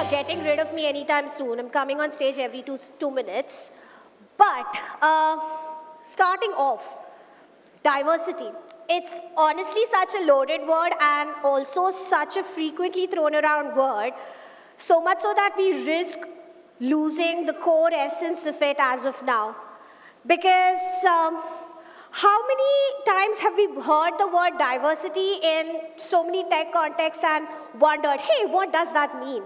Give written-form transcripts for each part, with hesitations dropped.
are getting rid of me anytime soon. I'm coming on stage every two minutes. But starting off, diversity. It's honestly such a loaded word and also such a frequently thrown around word, so much so that we risk losing the core essence of it as of now. Because how many times have we heard the word diversity in so many tech contexts and wondered, hey, what does that mean?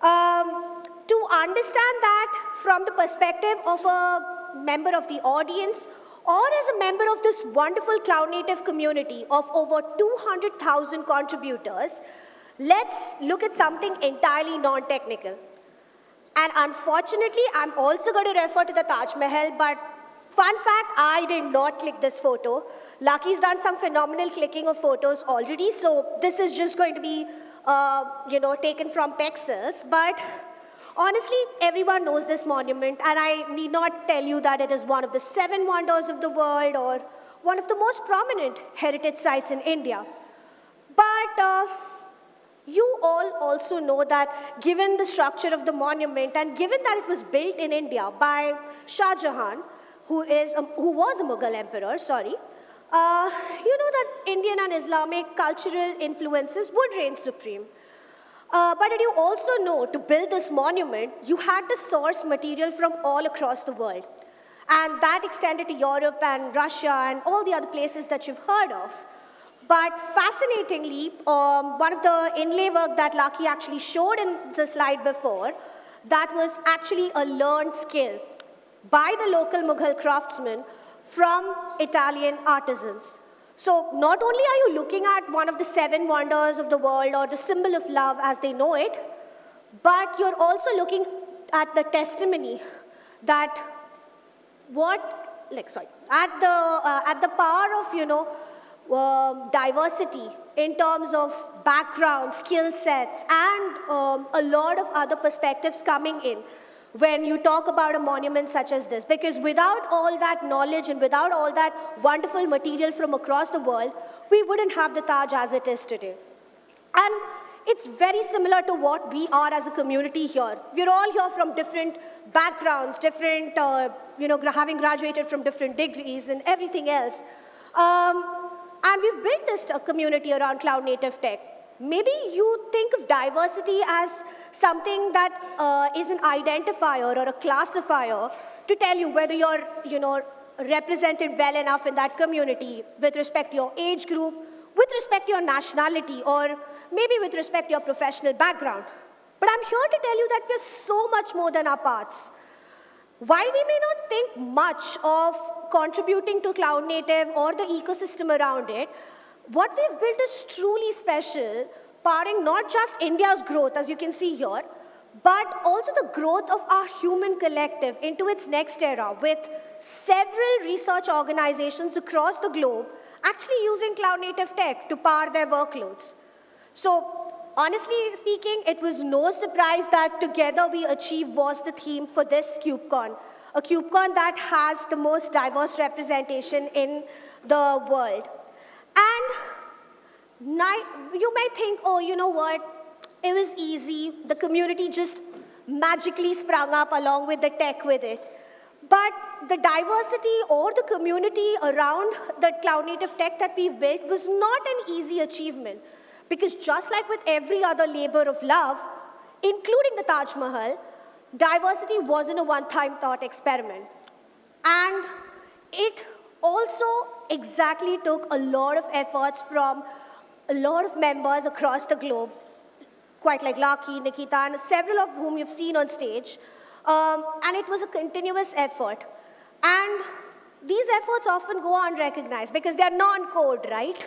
To understand that from the perspective of a member of the audience or as a member of this wonderful cloud native community of over 200,000 contributors, let's look at something entirely non-technical. And unfortunately, I'm also going to refer to the Taj Mahal, but fun fact, I did not click this photo. Lucky's done some phenomenal clicking of photos already, so this is just going to be taken from pixels. But honestly, everyone knows this monument, and I need not tell you that it is one of the 7 wonders of the world or one of the most prominent heritage sites in India. But you all also know that given the structure of the monument and given that it was built in India by Shah Jahan, who was a Mughal emperor, you know that Indian and Islamic cultural influences would reign supreme. But did you also know, to build this monument, you had to source material from all across the world. And that extended to Europe and Russia and all the other places that you've heard of. But fascinatingly, one of the inlay work that Lucky actually showed in the slide before, that was actually a learned skill by the local Mughal craftsmen from Italian artisans. So not only are you looking at one of the 7 wonders of the world or the symbol of love as they know it, but you're also looking at the testimony that at the power of diversity in terms of background, skill sets, and a lot of other perspectives coming in when you talk about a monument such as this. Because without all that knowledge and without all that wonderful material from across the world, we wouldn't have the Taj as it is today. And it's very similar to what we are as a community here. We're all here from different backgrounds, different, having graduated from different degrees and everything else. And we've built this community around cloud native tech. Maybe you think of diversity as something that is an identifier or a classifier to tell you whether you're represented well enough in that community with respect to your age group, with respect to your nationality, or maybe with respect to your professional background. But I'm here to tell you that we're so much more than our parts. While we may not think much of contributing to cloud native or the ecosystem around it, what we've built is truly special, powering not just India's growth, as you can see here, but also the growth of our human collective into its next era, with several research organizations across the globe actually using cloud native tech to power their workloads. So honestly speaking, it was no surprise that Together We Achieve was the theme for this KubeCon, a KubeCon that has the most diverse representation in the world. And you might think, oh, you know what, it was easy. The community just magically sprung up along with the tech with it. But the diversity or the community around the cloud native tech that we've built was not an easy achievement. Because just like with every other labor of love, including the Taj Mahal, diversity wasn't a one-time thought experiment. And it also exactly took a lot of efforts from a lot of members across the globe, quite like Lucky, Nikita, and several of whom you've seen on stage. And it was a continuous effort. And these efforts often go unrecognized because they're non-code, right?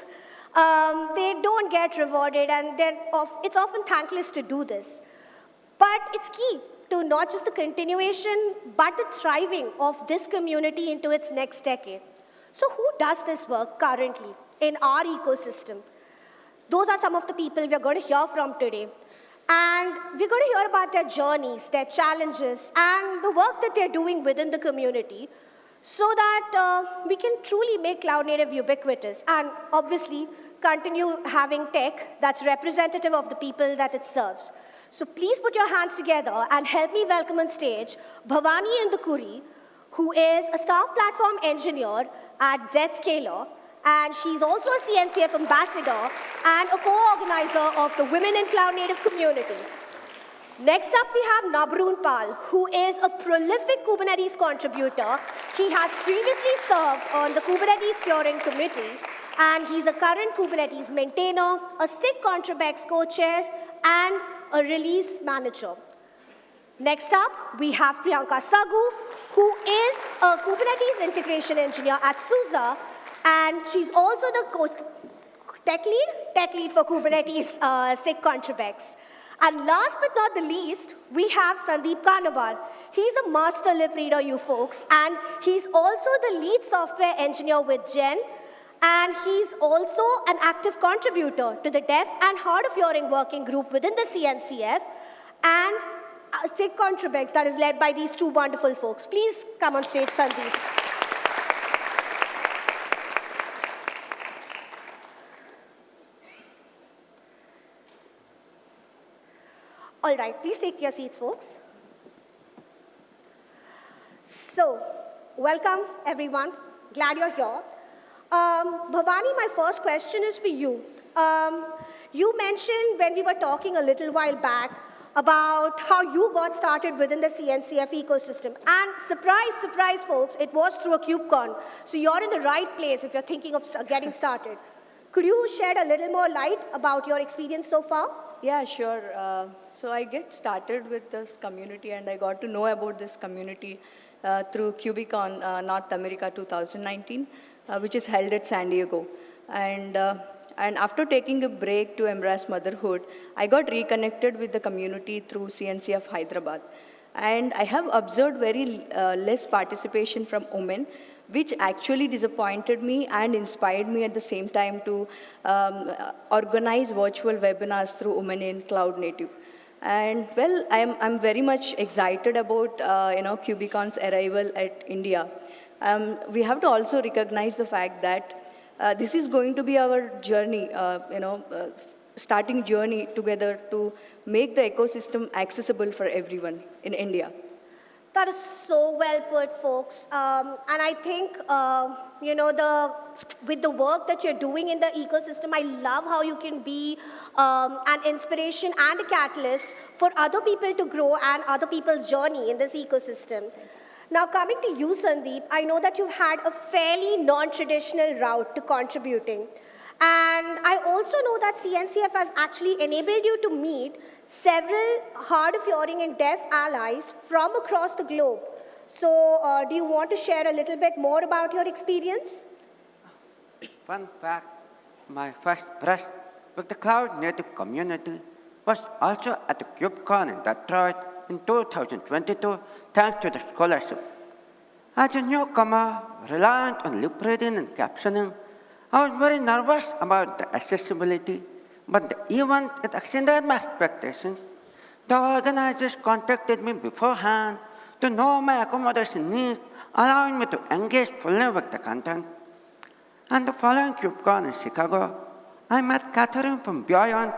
They don't get rewarded, and it's often thankless to do this. But it's key to not just the continuation, but the thriving of this community into its next decade. So who does this work currently in our ecosystem? Those are some of the people we're going to hear from today. And we're going to hear about their journeys, their challenges, and the work that they're doing within the community so that we can truly make cloud native ubiquitous and obviously continue having tech that's representative of the people that it serves. So please put your hands together and help me welcome on stage Bhavani Indukuri, who is a staff platform engineer at Zscaler, and she's also a CNCF ambassador and a co-organizer of the Women in Cloud Native community. Next up, we have Nabarun, who is a prolific Kubernetes contributor. He has previously served on the Kubernetes Steering Committee, and he's a current Kubernetes maintainer, a SIG Contribex co-chair, and a release manager. Next up, we have Priyanka Saggu, who is a Kubernetes integration engineer at SUSE, and she's also the tech lead for Kubernetes SIG Contribex. And last but not the least, we have Sandeep Kanabar. He's a master lip reader, you folks, and he's also the lead software engineer with Gen, and he's also an active contributor to the Deaf and Hard of Hearing Working Group within the CNCF, and SIG Contribex that is led by these two wonderful folks. Please come on stage, Sandeep. All right, please take your seats, folks. So, welcome, everyone. Glad you're here. Bhavani, my first question is for you. You mentioned when we were talking a little while back about how you got started within the CNCF ecosystem. And surprise, surprise, folks, it was through a KubeCon. So you're in the right place if you're thinking of getting started. Could you shed a little more light about your experience so far? Yeah, sure. So I get started with this community, and I got to know about this community through KubeCon North America 2019, which is held at San Diego. And after taking a break to embrace motherhood, I got reconnected with the community through CNCF Hyderabad. And I have observed very less participation from women, which actually disappointed me and inspired me at the same time to organize virtual webinars through Women in Cloud Native. And well, I'm very much excited about KubeCon's arrival at India. We have to also recognize the fact that this is going to be our journey, starting journey together to make the ecosystem accessible for everyone in India. That is so well put, folks. And I think, with the work that you're doing in the ecosystem, I love how you can be an inspiration and a catalyst for other people to grow and other people's journey in this ecosystem. Now, coming to you, Sandeep, I know that you've had a fairly non-traditional route to contributing. And I also know that CNCF has actually enabled you to meet several hard of hearing and deaf allies from across the globe. So do you want to share a little bit more about your experience? Fun fact, my first brush with the cloud native community was also at the KubeCon in Detroit in 2022, thanks to the scholarship. As a newcomer, reliant on lip reading and captioning, I was very nervous about the accessibility, but the event exceeded my expectations. The organizers contacted me beforehand to know my accommodation needs, allowing me to engage fully with the content. And the following KubeCon in Chicago, I met Catherine from Beyond,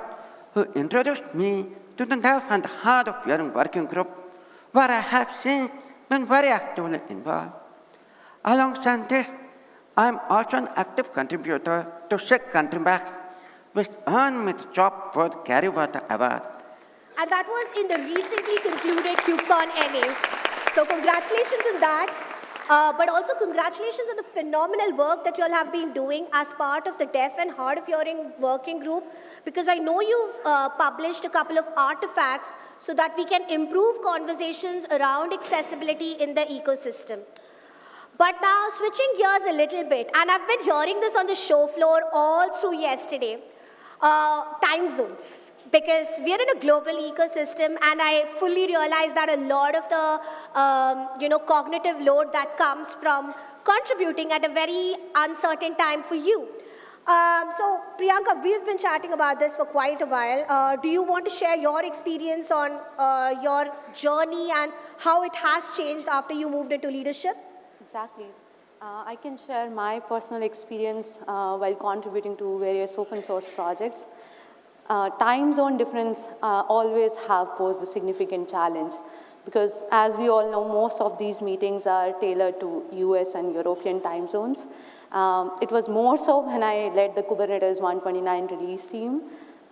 who introduced me to the Deaf and Hard of Hearing Working Group, where I have since been very actively involved. Alongside this, I am also an active contributor to SIG Contribex, which earned me the Job for the Carry Water Award. And that was in the recently concluded KubeCon NA. So congratulations on that. But also congratulations on the phenomenal work that you all have been doing as part of the Deaf and Hard of Hearing Working Group, because I know you've published a couple of artifacts so that we can improve conversations around accessibility in the ecosystem. But now, switching gears a little bit, and I've been hearing this on the show floor all through yesterday, time zones. Because we are in a global ecosystem, and I fully realize that a lot of the cognitive load that comes from contributing at a very uncertain time for you. So, Priyanka, we've been chatting about this for quite a while. Do you want to share your experience on your journey and how it has changed after you moved into leadership? Exactly. I can share my personal experience while contributing to various open source projects. time zone difference always have posed a significant challenge because as we all know, most of these meetings are tailored to US and European time zones. It was more so when I led the Kubernetes 129 release team.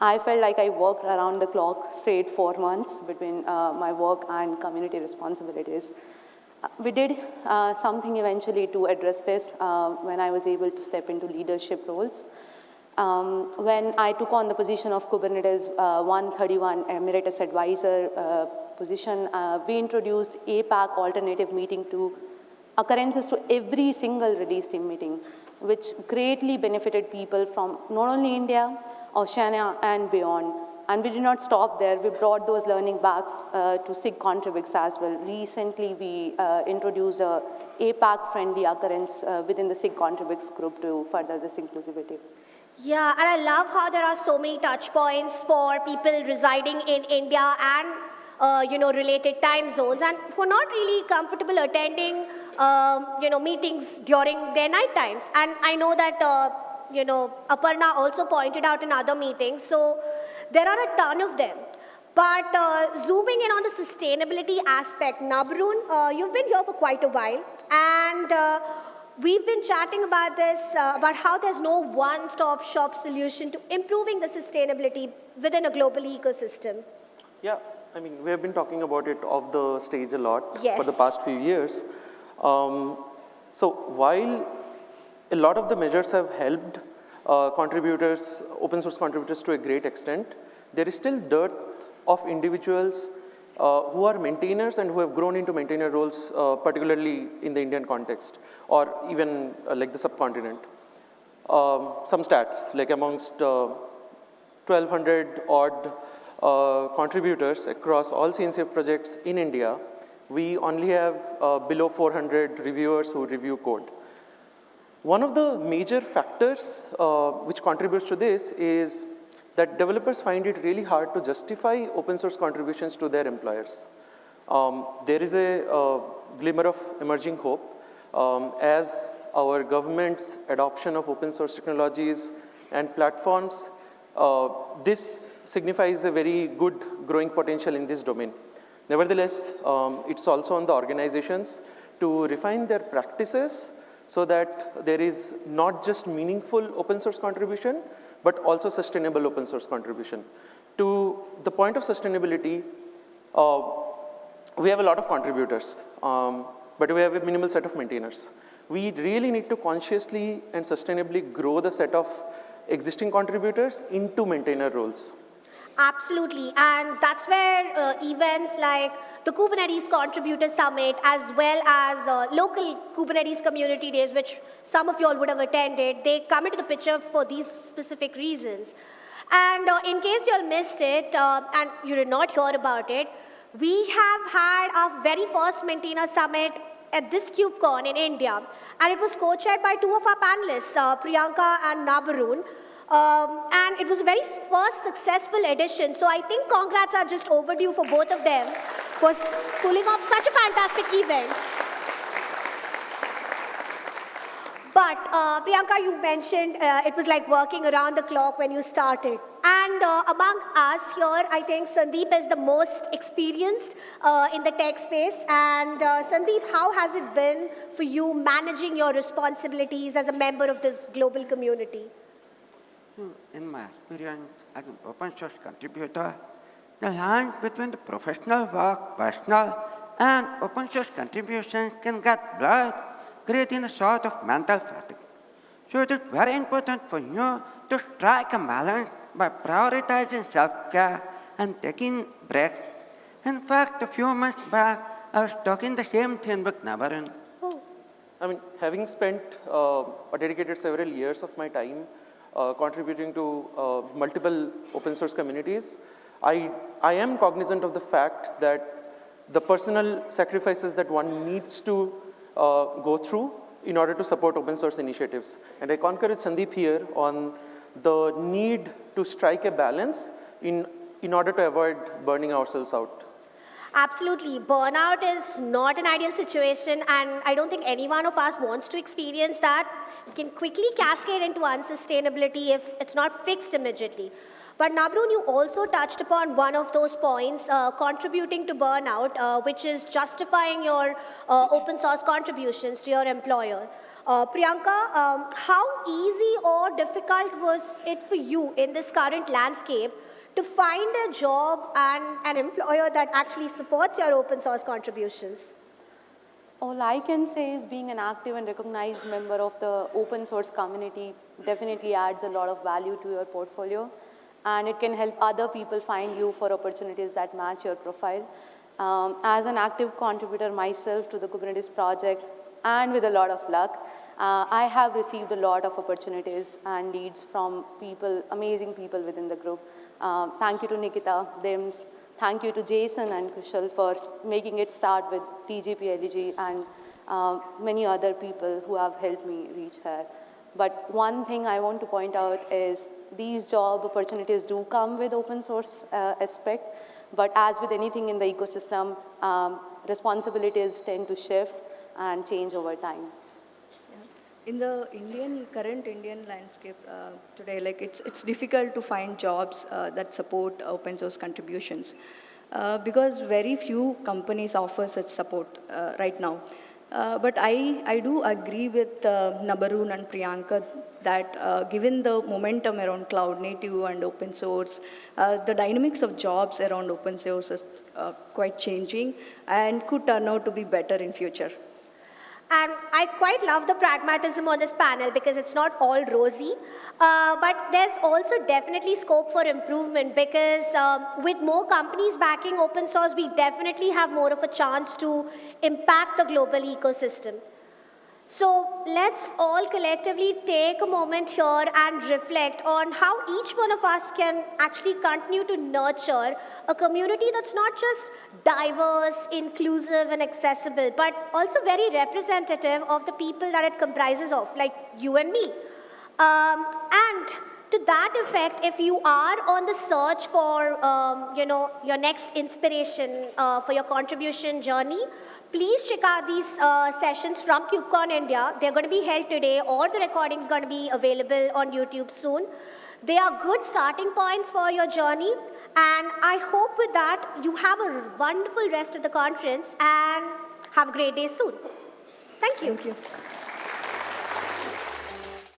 I felt like I worked around the clock straight 4 months between my work and community responsibilities. We did something eventually to address this when I was able to step into leadership roles. When I took on the position of Kubernetes 131 Emeritus Advisor position, we introduced APAC alternative meeting to occurrences to every single release team meeting, which greatly benefited people from not only India, Oceania, and beyond. And we did not stop there. We brought those learning back to SIG contributs as well. Recently, we introduced a APAC-friendly occurrence within the SIG contributs group to further this inclusivity. Yeah, and I love how there are so many touch points for people residing in India and related time zones and who are not really comfortable attending meetings during their night times. And I know that Aparna also pointed out in other meetings. So there are a ton of them. But zooming in on the sustainability aspect, Nabarun, you've been here for quite a while, and we've been chatting about this, about how there's no one-stop shop solution to improving the sustainability within a global ecosystem. Yeah, I mean, we have been talking about it off the stage a lot Yes. for the past few years. So while a lot of the measures have helped contributors, open source contributors to a great extent, there is still dearth of individuals who are maintainers and who have grown into maintainer roles, particularly in the Indian context, or even like the subcontinent. Some stats, like amongst 1,200 odd contributors across all CNCF projects in India, we only have below 400 reviewers who review code. One of the major factors which contributes to this is that developers find it really hard to justify open source contributions to their employers. There is a glimmer of emerging hope as our government's adoption of open source technologies and platforms. This signifies a very good growing potential in this domain. Nevertheless, it's also on the organizations to refine their practices so that there is not just meaningful open source contribution, but also sustainable open source contribution. To the point of sustainability, we have a lot of contributors, but we have a minimal set of maintainers. We really need to consciously and sustainably grow the set of existing contributors into maintainer roles. Absolutely, and that's where events like the Kubernetes Contributor Summit as well as local Kubernetes community days, which some of you all would have attended, they come into the picture for these specific reasons. And in case you all missed it and you did not hear about it, we have had our very first maintainer summit at this KubeCon in India, and it was co-chaired by two of our panelists, Priyanka and Nabarun. And it was a very first successful edition. So I think congrats are just overdue for both of them for pulling off such a fantastic event. But Priyanka, you mentioned it was like working around the clock when you started. And among us here, I think Sandeep is the most experienced in the tech space. And Sandeep, how has it been for you managing your responsibilities as a member of this global community? In my experience as an open source contributor, the line between the professional work, personal, and open source contributions can get blurred, creating a sort of mental fatigue. So it is very important for you to strike a balance by prioritizing self-care and taking breaks. In fact, a few months back, I was talking the same thing with Nabarun. I mean, having spent or dedicated several years of my time contributing to multiple open source communities, I am cognizant of the fact that the personal sacrifices that one needs to go through in order to support open source initiatives. And I concur with Sandeep here on the need to strike a balance in order to avoid burning ourselves out. Absolutely. Burnout is not an ideal situation, and I don't think any one of us wants to experience that. It can quickly cascade into unsustainability if it's not fixed immediately. But Nabarun, you also touched upon one of those points, contributing to burnout, which is justifying your open source contributions to your employer. Priyanka, how easy or difficult was it for you in this current landscape to find a job and an employer that actually supports your open source contributions? All I can say is being an active and recognized member of the open source community definitely adds a lot of value to your portfolio, and it can help other people find you for opportunities that match your profile. As an active contributor myself to the Kubernetes project, and with a lot of luck, I have received a lot of opportunities and leads from people, amazing people within the group. Thank you to Nikita, Dims. Thank you to Jason and Kushal for making it start with TGP, LEG, and many other people who have helped me reach here. But one thing I want to point out is these job opportunities do come with open source aspect, but as with anything in the ecosystem, responsibilities tend to shift and change over time. In the current Indian landscape today, like it's difficult to find jobs that support open source contributions because very few companies offer such support right now. But I do agree with Nabarun and Priyanka that given the momentum around cloud native and open source, the dynamics of jobs around open source is quite changing and could turn out to be better in future. And I quite love the pragmatism on this panel because it's not all rosy, but there's also definitely scope for improvement because with more companies backing open source, we definitely have more of a chance to impact the global ecosystem. So let's all collectively take a moment here and reflect on how each one of us can actually continue to nurture a community that's not just diverse, inclusive, and accessible, but also very representative of the people that it comprises of, like you and me. And to that effect, if you are on the search for, your next inspiration for your contribution journey, please check out these sessions from KubeCon India. They're going to be held today, or the recording is going to be available on YouTube soon. They are good starting points for your journey, and I hope with that you have a wonderful rest of the conference and have a great day soon. Thank you. Thank you.